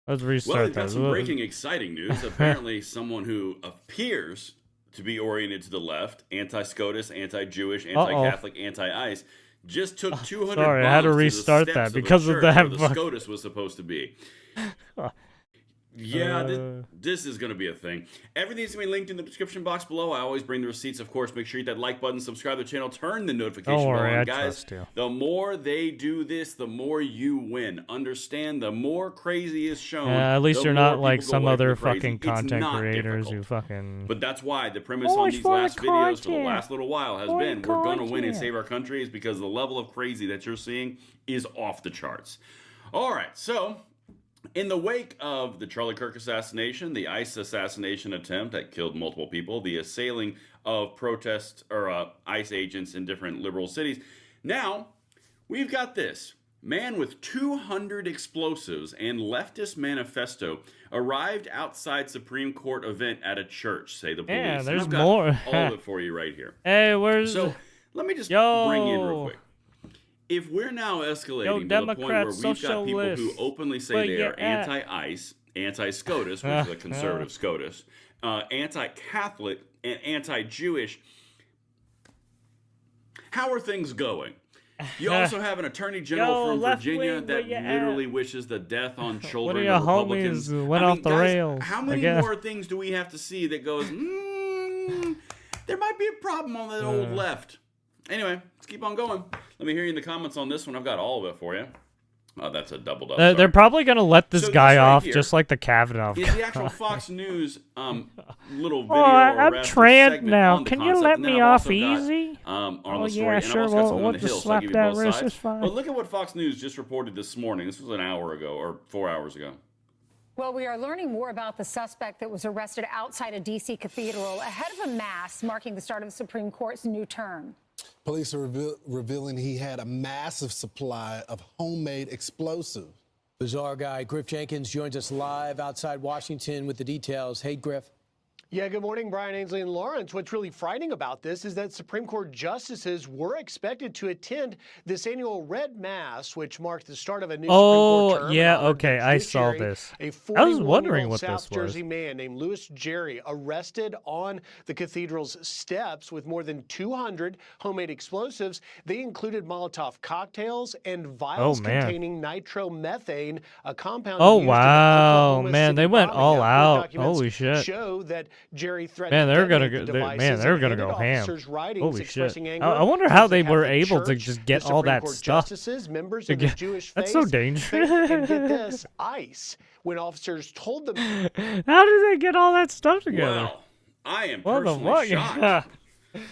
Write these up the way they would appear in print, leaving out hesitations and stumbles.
Let's Well, restart we've got that. some breaking, exciting news. Apparently, someone who appears to be oriented to the left, anti-SCOTUS, anti-Jewish, Uh-oh. anti-Catholic, anti-ICE, just took 200 Sorry, I had to bombs to the restart steps that of a because of church that. where the SCOTUS was supposed to be. Yeah, Uh, this is going to be a thing. Everything's going to be linked in the description box below. I always bring the receipts, of course. Make sure you hit that like button, subscribe to the channel, turn the notification don't bell worry, on. I Guys, trust you. the more they do this, the more you win. Understand, the more crazy is shown, At least the you're more not like people go some away from other the crazy. fucking It's content not creators who difficult. fucking... But that's why the premise on Always these for the last videos for the content. last little while has For the been we're going to win and content. save our country is because the level of crazy that you're seeing is off the charts. All right, so in the wake of the Charlie Kirk assassination, the ICE assassination attempt that killed multiple people, the assailing of protest or ICE agents in different liberal cities, now we've got this. Man with 200 explosives and leftist manifesto arrived outside Supreme Court event at a church, say the police. Yeah, And there's I've got more. all of it for you right here. Hey, where's... So let me just Yo. bring you in real quick. If we're now escalating to the point where we've got people who openly say they are anti-ICE, anti-SCOTUS, which is a conservative SCOTUS, anti-Catholic, and anti-Jewish, how are things going? You also have an attorney general from Virginia that literally wishes the death on children of Republicans. Went off the rails. How many more things do we have to see that goes, there might be a problem on the old left? Anyway, let's keep on going. Let me hear you in the comments on this one. I've got all of it for you. Oh, that's a doubled up. They're probably going to let this guy off here just like the Kavanaugh is guy. the actual Fox News little video I'm or trans segment now. on the Can you concept. let And then me I've off also got, easy? on Oh the story, yeah, and sure. I've also got Well, something we'll on the Hill, just so I'll slap give you that both wrist. sides. It's fine. But look at what Fox News just reported this morning. This was an hour ago or 4 hours ago. Well, we are learning more about the suspect that was arrested outside a D.C. cathedral ahead of a mass marking the start of the Supreme Court's new term. Police are revealing he had a massive supply of homemade explosives. Bizarre guy Griff Jenkins joins us live outside Washington with the details. Hey, Griff. Yeah, good morning, Brian, Ainsley, and Lawrence. What's really frightening about this is that Supreme Court justices were expected to attend this annual Red Mass, which marked the start of a new Supreme Court term. Yeah, okay, I saw this. I was wondering what South this was. Jersey man named Louis Jerry arrested on the cathedral's steps with more than 200 homemade explosives. They included Molotov cocktails and vials containing nitromethane, a compound. Oh used wow, in the man, they went all out. Holy shit. Show that Jerry threatened Man, they're gonna to go. Man, they're gonna go ham. Holy shit! Anger I wonder how they were Catholic able to Church, just get the all Supreme that Court stuff. Justices, members of the Jewish That's faith, so dangerous. and get this, ICE, when officers told them. How did they get all that stuff together? Well, I am personally shocked.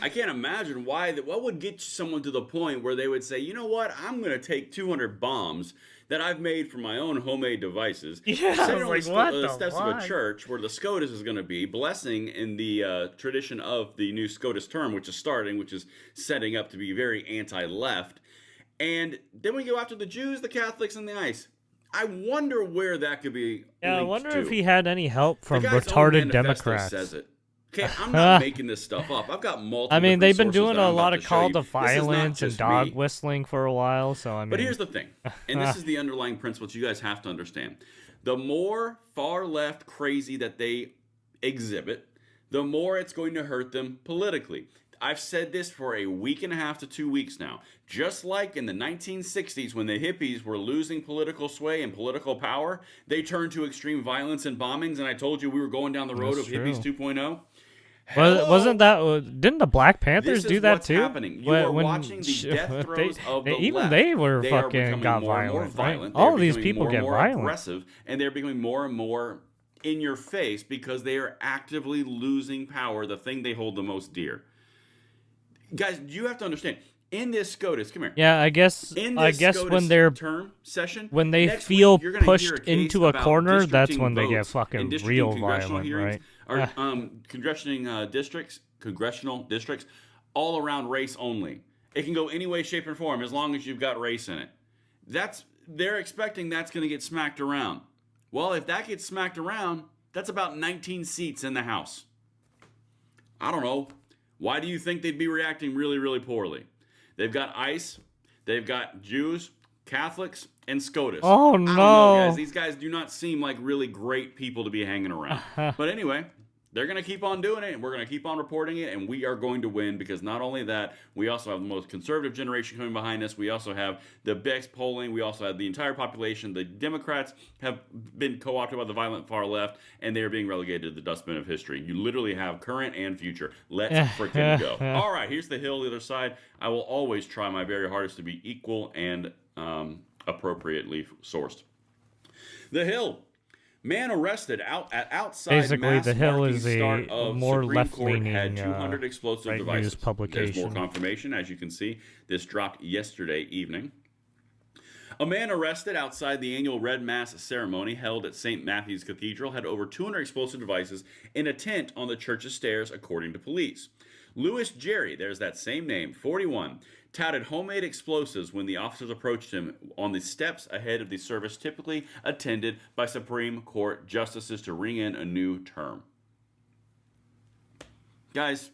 I can't imagine why. What would get someone to the point where they would say, you know what, I'm going to take 200 bombs that I've made from my own homemade devices, sit on the steps of a church where the SCOTUS is going to be, blessing in the tradition of the new SCOTUS term, which is starting, which is setting up to be very anti-left. And then we go after the Jews, the Catholics, and the ICE. I wonder where that could be. Yeah, I wonder if he had any help from the guy's retarded own manifesto Democrats. says it. Okay, I'm not making this stuff up. I've got multiple. I mean, they've been sources doing that a I'm lot about of to call show to you. violence and dog whistling for a while, so I mean. But here's the thing, and this is the underlying principle that you guys have to understand. The more far left crazy that they exhibit, the more it's going to hurt them politically. I've said this for a week and a half to 2 weeks now. Just like in the 1960s when the hippies were losing political sway and political power, they turned to extreme violence and bombings, and I told you we were going down the road of hippies 2.0. Wasn't that? Didn't the Black Panthers do that too? Happening. You are watching the death throes of the even left. they were They are fucking becoming got more and more violent. Right? They are All of these becoming people more get and more violent, aggressive, and they're becoming more and more in your face because they are actively losing power, the thing they hold the most dear. Guys, you have to understand. In this SCOTUS, come here. Yeah, I guess SCOTUS when they're term session, when they next feel week, you're gonna pushed hear a case into a about corner, that's districting when they get votes fucking in districting real congressional violent, hearings, right? Or congressional districts, all around race only. It can go any way, shape, or form as long as you've got race in it. They're expecting that's going to get smacked around. Well, if that gets smacked around, that's about 19 seats in the House. I don't know. Why do you think they'd be reacting really, really poorly? They've got ICE, they've got Jews, Catholics, and SCOTUS. Oh, I don't know, no. guys. These guys do not seem like really great people to be hanging around. But anyway, they're going to keep on doing it, and we're going to keep on reporting it, and we are going to win, because not only that, we also have the most conservative generation coming behind us. We also have the best polling. We also have the entire population. The Democrats have been co-opted by the violent far left, and they are being relegated to the dustbin of history. You literally have current and future. Let's freaking go. All right, here's the hill, the other side. I will always try my very hardest to be equal and appropriately sourced. The Hill. Man arrested outside. Basically, mass The Hill marking is a start of more Supreme Court had left-leaning 200 explosive right devices. news publication. There's more confirmation, as you can see. This dropped yesterday evening. A man arrested outside the annual Red Mass ceremony held at St. Matthew's Cathedral had over 200 explosive devices in a tent on the church's stairs, according to police. Louis Jerry, there's that same name, 41, touted homemade explosives when the officers approached him on the steps ahead of the service typically attended by Supreme Court justices to ring in a new term. Guys,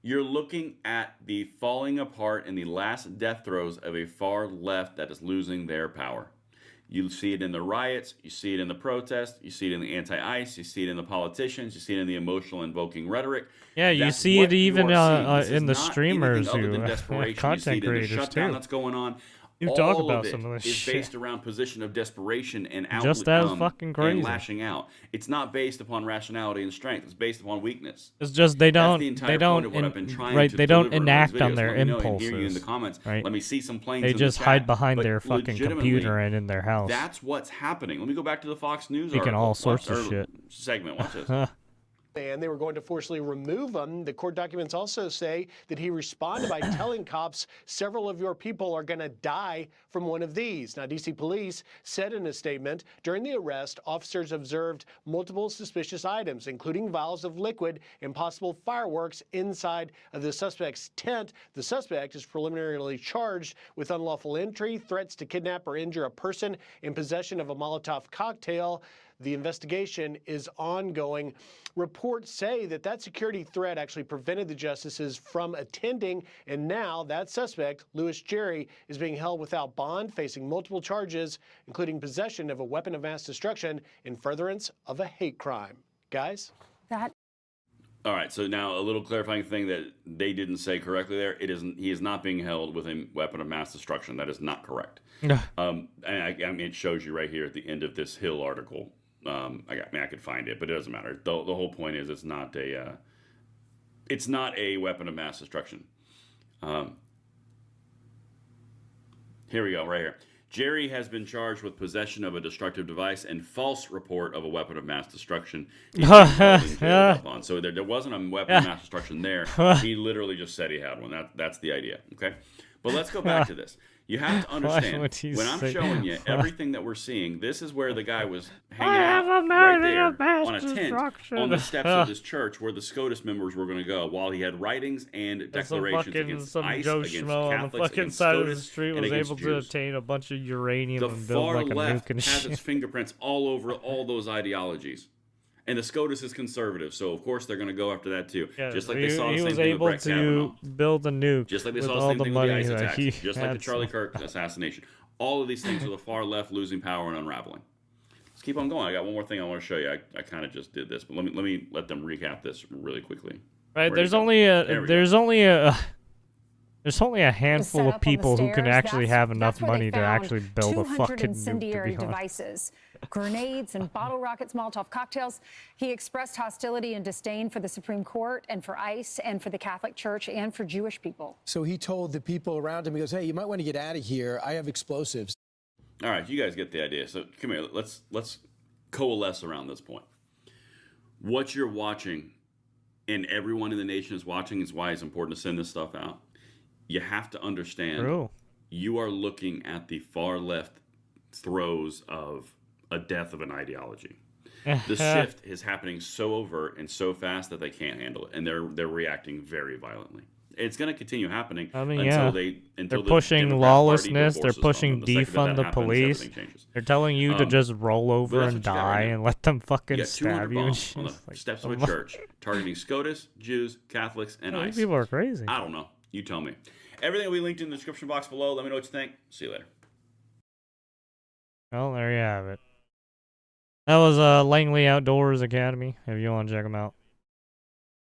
you're looking at the falling apart and the last death throes of a far left that is losing their power. You see it in the riots, you see it in the protests, you see it in the anti-ICE, you see it in the politicians, you see it in the emotional invoking rhetoric. Yeah, you That's see what it you even are seeing. This in the is not streamers anything other who than desperation. content you see it in the creators shutdown too. that's going on. You All talk of about it some of this is shit. based around position of desperation and Just as fucking and crazy. lashing out. It's not based upon rationality and strength. It's based upon weakness. It's just they That's don't the entire they point don't of what I've been trying right to they don't deliver in all these enact on videos. their Let me know and impulses. hear you in the comments. Right? Let me see some planes They in just the hide chat. behind But their fucking legitimately, computer and in their house. That's what's happening. Let me go back to the Fox News Speaking article. all sorts of shit. Segment. Watch this. And they were going to forcibly remove him. The court documents also say that he responded by telling cops several of your people are going to die from one of these. Now, D.C. police said in a statement, during the arrest, officers observed multiple suspicious items, including vials of liquid and possible fireworks inside of the suspect's tent. The suspect is preliminarily charged with unlawful entry, threats to kidnap or injure a person, in possession of a Molotov cocktail. The investigation is ongoing. Reports say that that security threat actually prevented the justices from attending, and now that suspect, Louis Jerry, is being held without bond, facing multiple charges, including possession of a weapon of mass destruction in furtherance of a hate crime. Guys? All right, so now a little clarifying thing that they didn't say correctly there. He is not being held with a weapon of mass destruction. That is not correct. I mean, it shows you right here at the end of this Hill article. I could find it, but it doesn't matter. The whole point is it's not a weapon of mass destruction. Here we go, right here. Jerry has been charged with possession of a destructive device and false report of a weapon of mass destruction. So there wasn't a weapon of mass destruction there. He literally just said he had one. That's the idea. Okay, but let's go back to this. You have to understand, when I'm showing you everything that we're seeing, this is where the guy was hanging out right there on a tent on the steps of this church where the SCOTUS members were going to go, while he had writings and declarations against ICE, Joe against Schmo on the Catholics, fucking against side of the SCOTUS, street and was against able to Jews. obtain a bunch of uranium The and build far like a left nuke and has shit. its fingerprints all over all those ideologies. And the SCOTUS is conservative, so of course they're going to go after that too. Yeah, just like they saw the he same was thing with able Brett Kavanaugh. to build a nuke Just like they with saw the all same the thing with the money ICE that attacks. he Just like the had. Charlie Kirk assassination. All of these things are the far left losing power and unraveling. Let's keep on going. I got one more thing I want to show you. I kind of just did this, but let them recap this really quickly. Right, Where'd it there's go? only a Was handful set of up on the people who can stairs. actually have enough That's where they money to found actually build a 200 fucking nuke, to incendiary be honest. devices, grenades and bottle rockets, Molotov cocktails. He expressed hostility and disdain for the Supreme Court and for ICE and for the Catholic Church and for Jewish people. So he told the people around him, he goes, hey, you might want to get out of here. I have explosives. All right, you guys get the idea. So come here. Let's coalesce around this point. What you're watching, and everyone in the nation is watching, is why it's important to send this stuff out. You have to understand. True. You are looking at the far left throes of a death of an ideology. The shift is happening so overt and so fast that they can't handle it, and they're reacting very violently. It's going to continue happening until they're the pushing Democrat lawlessness. Party They're divorces pushing from them. The second defund that the happens, police. everything changes. They're telling you to just roll over that's and what you got right die now. and let them You fucking got 200 stab you and bombs shit. on It's the like, steps of a church targeting SCOTUS, Jews, Catholics, and these ICE. people are crazy. I don't know. You tell me. Everything will be linked in the description box below. Let me know what you think. See you later. Well, there you have it. That was Langley Outdoors Academy, if you want to check them out.